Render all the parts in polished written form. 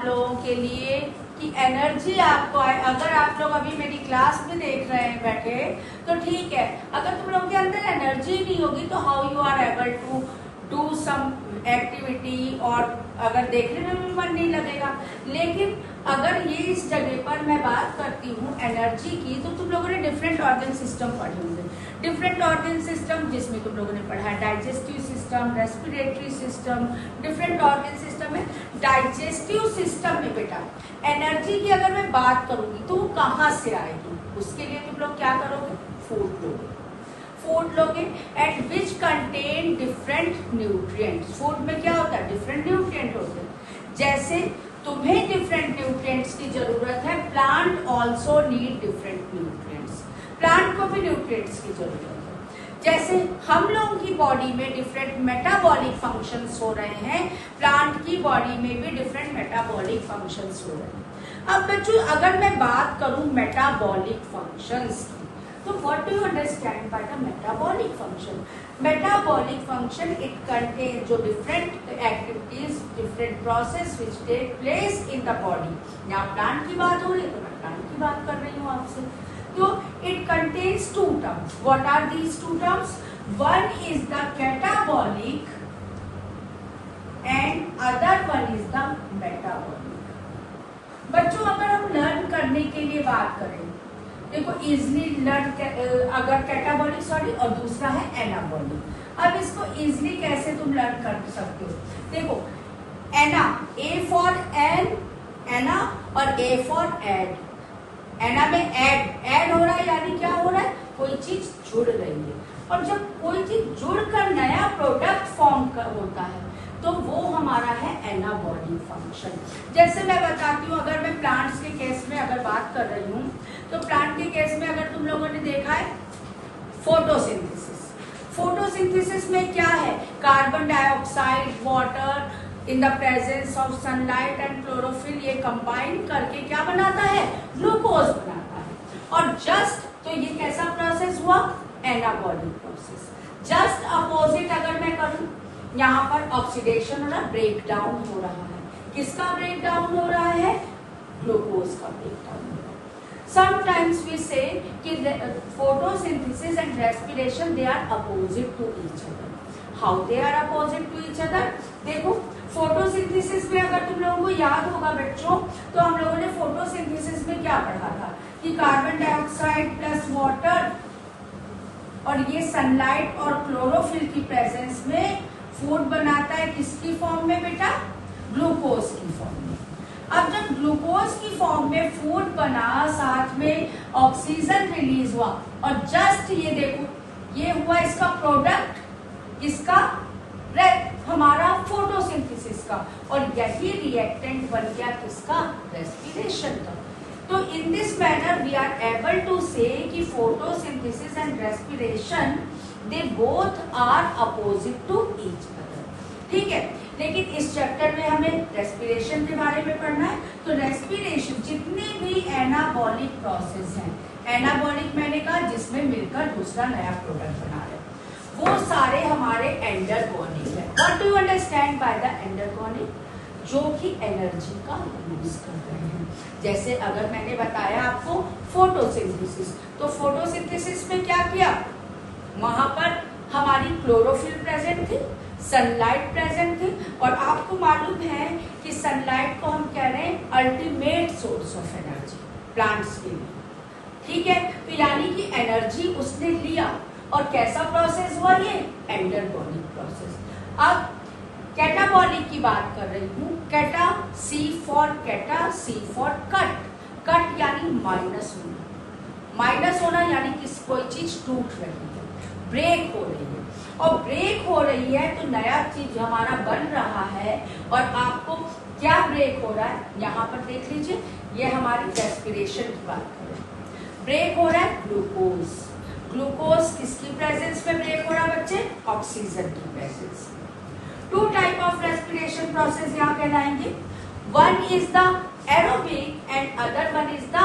लोगों के लिए कि एनर्जी आपको आए। अगर आप लोग अभी मेरी क्लास में देख रहे हैं बैठे तो ठीक है, अगर तुम लोगों के अंदर एनर्जी नहीं होगी तो how you are able to do some activity, और अगर देखने में भी मन नहीं लगेगा। लेकिन अगर ये इस जगह पर मैं बात करती हूँ एनर्जी की, तो तुम लोगों ने डिफरेंट ऑर्गन सिस्टम पढ़े होंगे। डिफरेंट ऑर्गन सिस्टम जिसमें तुम लोगों ने पढ़ा है digestive system, respiratory system, different organ system है। डाइजेस्टिव सिस्टम में बेटा एनर्जी की अगर मैं बात करूंगी तो वो कहाँ से आएगी, उसके लिए तुम लोग क्या करोगे, फूड लोगे। फूड लोगे eight which contain different nutrients. Food में क्या होता है, डिफरेंट न्यूट्रिएंट होते हैं। जैसे तुम्हें डिफरेंट न्यूट्रिएंट्स की जरूरत है, plant also need different nutrients. Plant को भी न्यूट्रिएंट्स की जरूरत है। जैसे हम लोगों की बॉडी में डिफरेंट मेटाबॉलिक फंक्शंस हो रहे हैं, प्लांट की बॉडी में भी डिफरेंट मेटाबॉलिक फंक्शंस हो रहे हैं। अब बच्चों अगर मैं बात करूं मेटाबॉलिक फंक्शंस की, तो what do you understand by the metabolic function? Metabolic function it contain जो different activities, different process which take place in the body. यहाँ प्लांट की बात हो रही है तो मैं प्लांट की बात कर रही हूँ आपसे। तो it contains two terms. What are these two terms? One is the catabolic and other one is the metabolic. बच्चों अगर हम लर्न करने के लिए बात करें, देखो इजिली लर्न अगर कैटाबॉलिक सॉरी और दूसरा है एनाबॉलिक। अब इसको इजिली कैसे तुम लर्न कर सकते हो? देखो एना, ए फॉर एन, एना, और ए फॉर एड। एना में ऐड हो रहा है, यानी क्या हो रहा है, कोई चीज जुड़ रही है। और जब कोई चीज जुड़कर नया प्रोडक्ट फॉर्म होता है तो वो हमारा है एनाबॉलिक फंक्शन। जैसे मैं बताती हूँ, अगर मैं प्लांट्स के केस में अगर बात कर रही हूँ तो प्लांट के केस में अगर तुम लोगों ने देखा है फोटोसिंथेसिस। फोटोसिंथेसिस में क्या है, carbon dioxide, water in the presence of sunlight and chlorophyll, ये कंबाइन करके क्या बनाता है, ग्लूकोज बनाता है। और जस्ट तो ये कैसा प्रोसेस हुआ, एनाबॉलिक प्रोसेस। जस्ट अपोजिट अगर मैं करूं, यहाँ पर ऑक्सीडेशन हो रहा है, ब्रेक डाउन हो रहा है। किसका ब्रेक डाउन हो रहा है, ग्लूकोज का ब्रेक डाउन हो रहा है। समटाइम्स वी से कि photosynthesis and respiration they are opposite to each other. How they are opposite to each other? देखो फोटोसिंथेसिस में अगर तुम लोगों को याद होगा बच्चों, तो हम लोगों ने फोटोसिंथेसिस में क्या पढ़ा था कि कार्बन डाइऑक्साइड प्लस वाटर और ये सनलाइट और क्लोरोफिल की प्रेजेंस में फूड बनाता है। किसकी फॉर्म में बेटा, ग्लूकोज की फॉर्म में। अब जब ग्लूकोज की फॉर्म में फूड बना, साथ में ऑक्सीजन रिलीज हुआ, और जस्ट ये देखो ये हुआ इसका प्रोडक्ट, किसका, हमारा फोटोसिंथेसिस का, और यही रिएक्टेंट बन गया किसका, रेस्पिरेशन का। तो in this manner we are able to say कि photosynthesis and respiration they both are opposite to each other. ठीक है, लेकिन इस चैप्टर में हमें रेस्पिरेशन के बारे में पढ़ना है। तो रेस्पिरेशन जितने भी एनाबॉलिक प्रोसेस हैं, एनाबॉलिक मैंने कहा जिसमें मिलकर दूसरा नया प्रोडक्ट बना रहे हैं, वो सारे हमारे एंडरगोनिक है। What do you understand by the endergonic? जो कि एनर्जी का यूज कर रहे हैं। जैसे अगर मैंने बताया आपको फोटोसिंथेसिस, तो फोटोसिंथेसिस में क्या किया, वहां पर हमारी क्लोरोफिल प्रेजेंट थी, सनलाइट प्रेजेंट थी, और आपको मालूम है कि सनलाइट को हम कह रहे हैं ultimate source of energy plants के लिए। ठीक है, तो यानी कि एनर्जी उसने लिया, और कैसा प्रोसेस हुआ, ये एंडरगोनिक प्रोसेस। अब कैटाबॉलिक की बात कर रही हूँ। Cata, C for cata, C for cut. Cut यानी माइनस होना, माइनस होना यानी कि कोई चीज टूट रही है, ब्रेक हो रही है। और ब्रेक हो रही है तो नया चीज हमारा बन रहा है। और आपको क्या ब्रेक हो रहा है, यहाँ पर देख लीजिए, ये हमारी रेस्पिरेशन की बात कर रहे हैं। ब्रेक हो रहा है ग्लूकोज। ग्लूकोज किसकी प्रेजेंस में ब्रेक हो रहा है बच्चे, ऑक्सीजन की presence. Two type of respiration process यहाँ कहलाएंगे। One is the aerobic and other one is the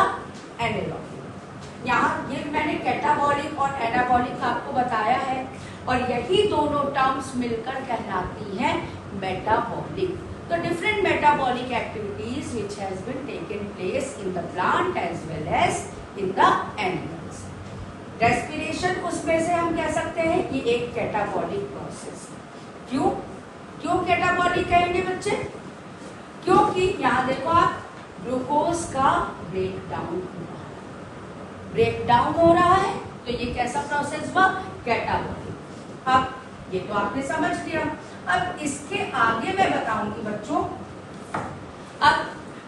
anaerobic. यहाँ ये मैंने कैटाबॉलिक और एनाबॉलिक आपको बताया है, और यही दोनों टर्म्स मिलकर कहलाती हैं metabolic. the different metabolic activities which has been taken place in the plant as well as in the animals. Respiration उसमें से हम कह सकते हैं कि एक कैटाबॉलिक प्रोसेस। क्यों क्यों कैटाबॉलिक कहेंगे बच्चे? क्योंकि यहाँ देखो आप, ग्लूकोज का ब्रेकडाउन हो रहा है, तो ये कैसा प्रोसेस हुआ? कैटाबॉलिक। अब ये तो आपने समझ लिया। अब इसके आगे मैं बताऊंगी बच्चों, अब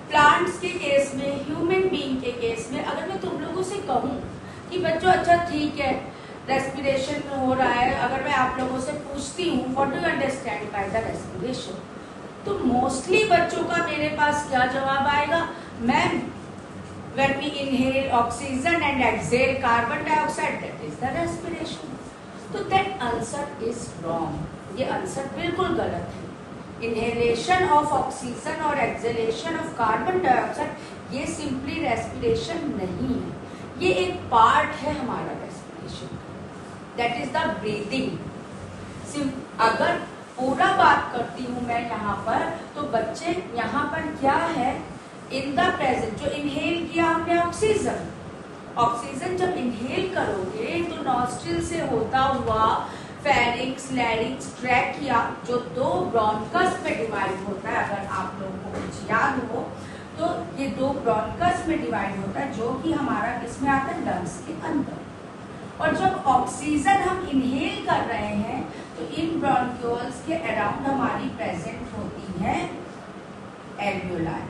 प्लांट्स के केस में, ह्यूमन बीइंग के केस में अगर मैं तुम लोगों से कहूं कि बच्चों अच्छा ठीक है रेस्पिरेशन हो रहा है, अगर मैं आप लोगों से पूछती हूँ what do you understand by the respiration, तो मोस्टली बच्चों का मेरे पास क्या जवाब आएगा? Ma'am when we inhale oxygen and exhale carbon dioxide, that is the respiration. तो that answer is wrong. ये आंसर बिल्कुल गलत है। इनहेलेशन ऑफ ऑक्सीजन और एक्सहेलेशन ऑफ कार्बन डाइऑक्साइड ये सिंपली रेस्पिरेशन नहीं है, ये एक पार्ट है हमारा respiration, that is the breathing. अगर पूरा बात करती हूँ मैं यहाँ पर, तो बच्चे यहाँ पर क्या है, इन द प्रेजेंट जो इनहेल किया हमने ऑक्सीजन जब इनहेल करोगे तो नॉस्ट्रिल से होता हुआ फेरिंक्स, लैरिंक्स, ट्रैकिया जो दो ब्रोंकस में डिवाइड होता है, अगर आप लोगों को कुछ याद हो तो ये दो ब्रोंकस में डिवाइड होता है, जो कि हमारा किसमें आता है? लंग्स के अंदर। और जब ऑक्सीजन हम इनहेल कर रहे हैं तो इन ब्रोंक्यूल्स के अराउंड हमारी प्रेजेंट होती है alveoli.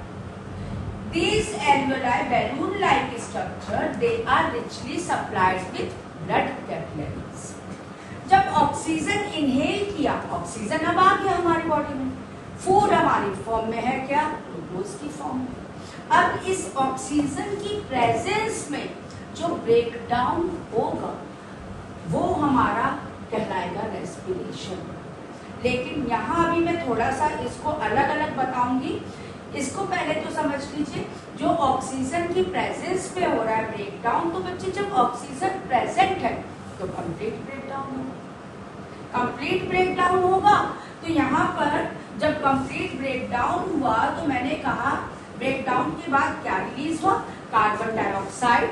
These alveoli, balloon-like structure, they are richly supplied with blood capillaries. जब ऑक्सीजन इनहेल किया, ऑक्सीजन अब आ गया हमारी बॉडी में, फूड हमारी फॉर्म में है क्या? ग्लूकोज की फॉर्म में। अब इस ऑक्सीजन की प्रेजेंस में जो ब्रेकडाउन होगा वो हमारा कहलाएगा रेस्पिरेशन। लेकिन यहाँ अभी मैं थोड़ा सा इसको अलग अलग बताऊंगी। इसको पहले तो समझ लीजिए, जो ऑक्सीजन की प्रेजेंस पे हो रहा है ब्रेकडाउन, तो बच्चे जब ऑक्सीजन प्रेजेंट है तो कंप्लीट ब्रेकडाउन होगा। कंप्लीट ब्रेकडाउन होगा तो यहाँ पर जब कंप्लीट ब्रेकडाउन हुआ तो मैंने कहा ब्रेकडाउन के बाद क्या रिलीज हुआ? Carbon dioxide,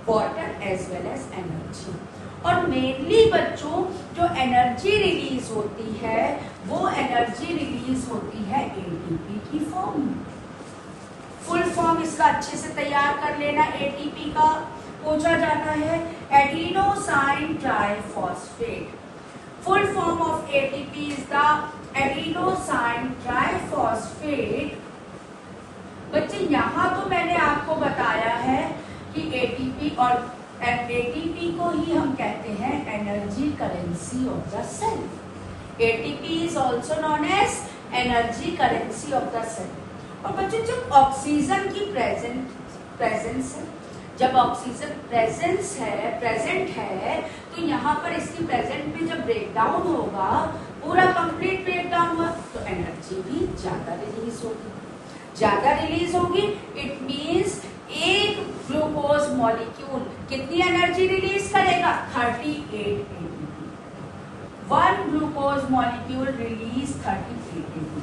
water as well as energy. और मेनली बच्चों जो एनर्जी रिलीज होती है वो एनर्जी रिलीज होती है एटीपी की फॉर्म में। फुल फॉर्म इसका अच्छे से तैयार कर लेना। एटीपी का पूछा जाता है adenosine triphosphate. Full form of ATP is the adenosine triphosphate. बच्चे यहाँ तो मैंने आपको बताया है कि एटीपी, और एटीपी को ही हम कहते हैं energy currency of the cell. ATP is also known as energy currency of the cell. और बच्चों जब ऑक्सीजन की प्रेजेंस है, जब ऑक्सीजन प्रेजेंट है तो यहाँ पर इसकी प्रेजेंट में जब ब्रेकडाउन होगा, पूरा कंप्लीट ब्रेकडाउन हुआ तो एनर्जी भी ज्यादा रिलीज होगी। इट मीन्स एक ग्लूकोज मॉलिक्यूल कितनी एनर्जी रिलीज करेगा? 38 ATP. One glucose molecule release 38 ATP.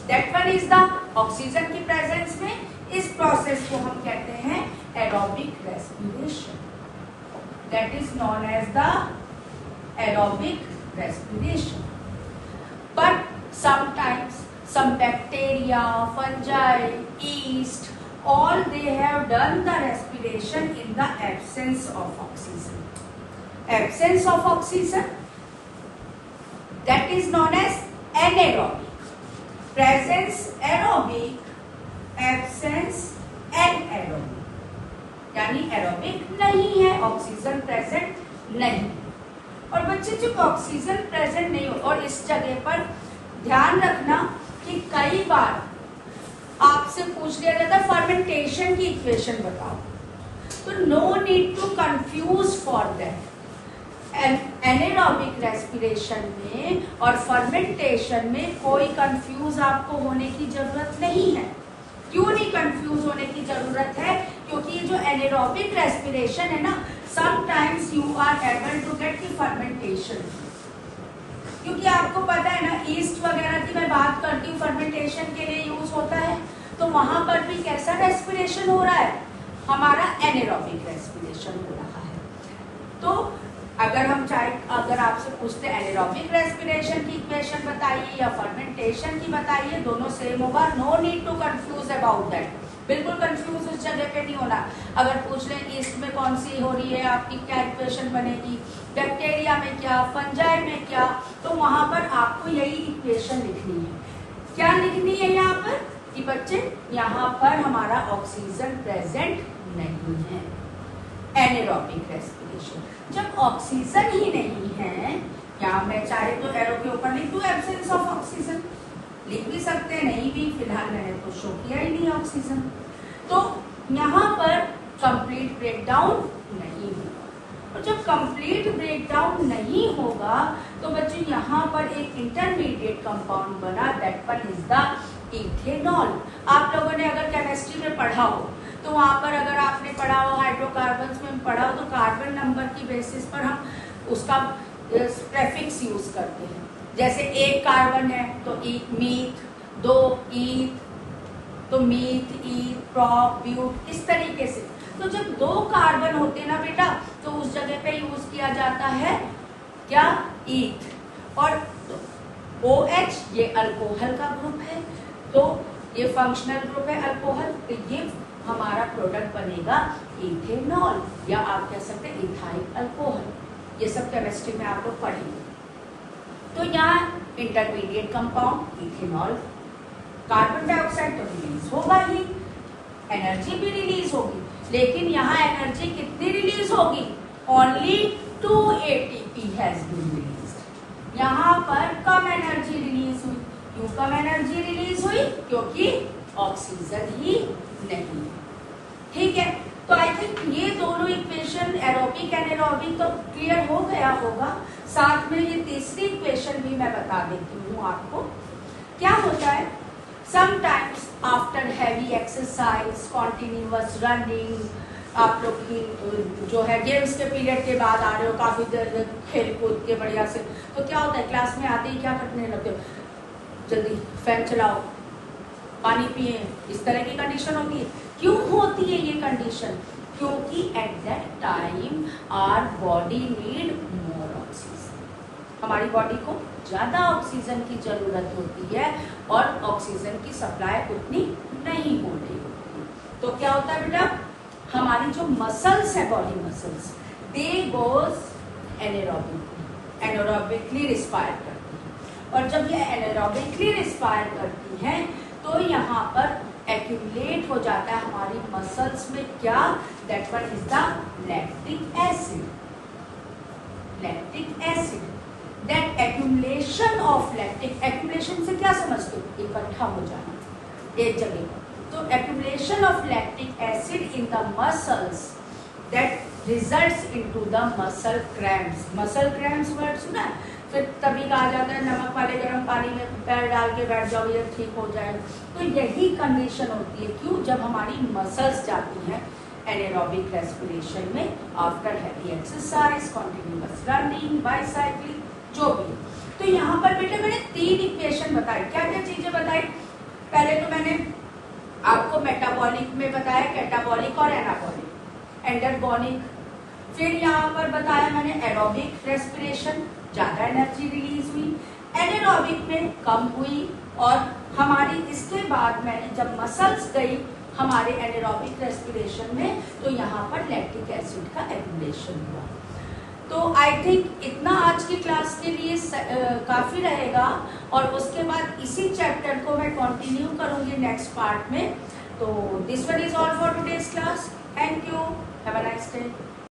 That one is the oxygen की प्रेजेंस में। इस प्रोसेस को हम कहते हैं aerobic respiration. That is known as the aerobic respiration. But sometimes some bacteria, fungi, yeast, all they have done the respiration in the absence of oxygen. Absence of oxygen, that is known as anaerobic. Presence aerobic, absence anaerobic. यानी aerobic नहीं है, oxygen present नहीं। और बच्चे जब oxygen present नहीं हो, और इस जगह पर ध्यान रखना कि कई बार आपसे पूछ लिया जाता है फर्मेंटेशन की इक्वेशन बताओ, तो no need to confuse for that. Anaerobic respiration में और फर्मेंटेशन में कोई कंफ्यूज आपको होने की जरूरत नहीं है। क्यों नहीं कंफ्यूज होने की जरूरत है? क्योंकि ये जो एनारोबिक रेस्पिरेशन है ना, sometimes you are able to get the fermentation. क्योंकि आपको पता है ना ईस्ट वगैरह की मैं बात करती हूँ फर्मेंटेशन के लिए यूज होता है, तो वहां पर भी कैसा रेस्पिरेशन हो रहा है, हमारा एनेरोबिक रेस्पिरेशन हो रहा है। तो अगर आपसे पूछते एनेरोबिक रेस्पिरेशन की इक्वेशन बताइए या फर्मेंटेशन की बताइए, दोनों सेम होगा, no need to confuse about that, बिल्कुल कंफ्यूज उस जगह पे नहीं होना। अगर पूछ लें ईस्ट में कौन सी हो रही है आपकी क्या इक्वेशन बनेगी, बैक्टीरिया में क्या, फंजाई में क्या, तो वहां पर आपको यही इक्वेशन लिखनी है। क्या लिखनी है यहाँ पर कि बच्चे यहाँ पर हमारा ऑक्सीजन प्रेजेंट नहीं है, एनेरोबिक रेस्पिरेशन। जब ऑक्सीजन ही नहीं है, यहाँ मैं चाहे तो एरो के ऊपर लिख दूं एब्सेंस ऑफ ऑक्सीजन, लिख भी सकते हैं, नहीं भी, फिलहाल मैंने तो शो किया ही नहीं ऑक्सीजन, तो यहाँ पर कंप्लीट ब्रेकडाउन नहीं होगा। और जब कंप्लीट ब्रेकडाउन नहीं होगा तो बच्चों यहाँ पर एक इंटरमीडिएट कंपाउंड बना, that one is the ethanol. आप लोगों ने अगर केमिस्ट्री में पढ़ा हो तो वहां पर अगर आपने पढ़ा हो हाइड्रोकार्बन्स में पढ़ा हो तो कार्बन नंबर की बेसिस पर हम उसका प्रेफिक्स यूज करते हैं। जैसे एक कार्बन है तो मीथ, दो ईथ तो मीथ, ईथ, प्रॉप, ब्यूट, इस तरीके से। तो जब दो कार्बन होते हैं ना बेटा तो उस जगह पे यूज किया जाता है क्या, ईथ। और OH ये अल्कोहल का ग्रुप है, तो ये फंक्शनल ग्रुप है अल्कोहल, तो ये हमारा प्रोडक्ट बनेगा इथेनॉल, या आप कह सकते हैं इथाइल अल्कोहल। ये सब केमिस्ट्री में आप लोग पढ़ेंगे। तो यहाँ intermediate compound ethanol, carbon dioxide तो रिलीज होगा ही, एनर्जी भी रिलीज होगी, लेकिन यहाँ एनर्जी कितनी रिलीज होगी, only 2 ATP has been released. यहाँ पर कम एनर्जी रिलीज हुई। क्यों कम एनर्जी रिलीज हुई, क्योंकि ऑक्सीजन ही नहीं। ठीक है, तो आई थिंक ये दोनों इक्वेशन एरोबिक एनारोबिक तो क्लियर हो गया होगा। साथ में ये तीसरी इक्वेशन भी मैं बता देती हूँ आपको। क्या होता है, sometimes after heavy exercise, continuous running, आप लोग की जो है गेम्स के पीरियड के बाद आ रहे हो, काफी देर खेल कूद के बढ़िया से, तो क्या होता है क्लास में आते ही क्या करने लगते हो, जल्दी फैन चलाओ, पानी पिए, इस तरह की कंडीशन होती है। क्यों होती है ये कंडीशन, क्योंकि at that time our body need more oxygen, हमारी बॉडी को ज्यादा ऑक्सीजन की जरूरत होती है और ऑक्सीजन की सप्लाई उतनी नहीं हो रही होती। तो क्या होता है बेटा, हमारी जो मसल्स है, बॉडी मसल्स, दे गोज एनारोबिकली रिस्पायर करती है, और जब ये एनारोबिकली रिस्पायर करती हैं तो यहाँ पर एक्यूमुलेट हो जाता है हमारी मसल्स में क्या, that one is the lactic acid. Lactic acid, that accumulation of lactic, accumulation से क्या समझते हो, इकट्ठा हो जाना एक जगह पर। तो accumulation of lactic acid in the muscles that results into the muscle cramps. Muscle cramps word सुना है, फिर तभी कहा जाता है नमक वाले गर्म पानी में पैर डाल के बैठ जाओ, ये ठीक हो जाए। तो यही कंडीशन होती है, क्यों, जब हमारी मसल्स जाती हैं एनारोबिक रेस्पिरेशन में after heavy exercise, continuous running, bicycling, जो भी। तो यहाँ पर बेटे मैंने 3 इक्वेशन बताई। क्या क्या चीजें बताई, पहले तो मैंने आपको मेटाबॉलिक में बताया कैटाबॉलिक और एनाबॉलिक, एंडरगोनिक, फिर यहाँ पर बताया मैंने एरोबिक रेस्पिरेशन, ज्यादा एनर्जी रिलीज हुई, एनारोबिक में कम हुई, और हमारी इसके बाद मैंने जब मसल्स गई हमारे एनारोबिक रेस्पिरेशन में तो यहाँ पर लैक्टिक एसिड का एक्यूमुलेशन हुआ। तो आई थिंक इतना आज की क्लास के लिए काफी रहेगा, और उसके बाद इसी चैप्टर को मैं कंटिन्यू करूंगी नेक्स्ट पार्ट में। तो this one is all for today's class. Thank you, have a nice day.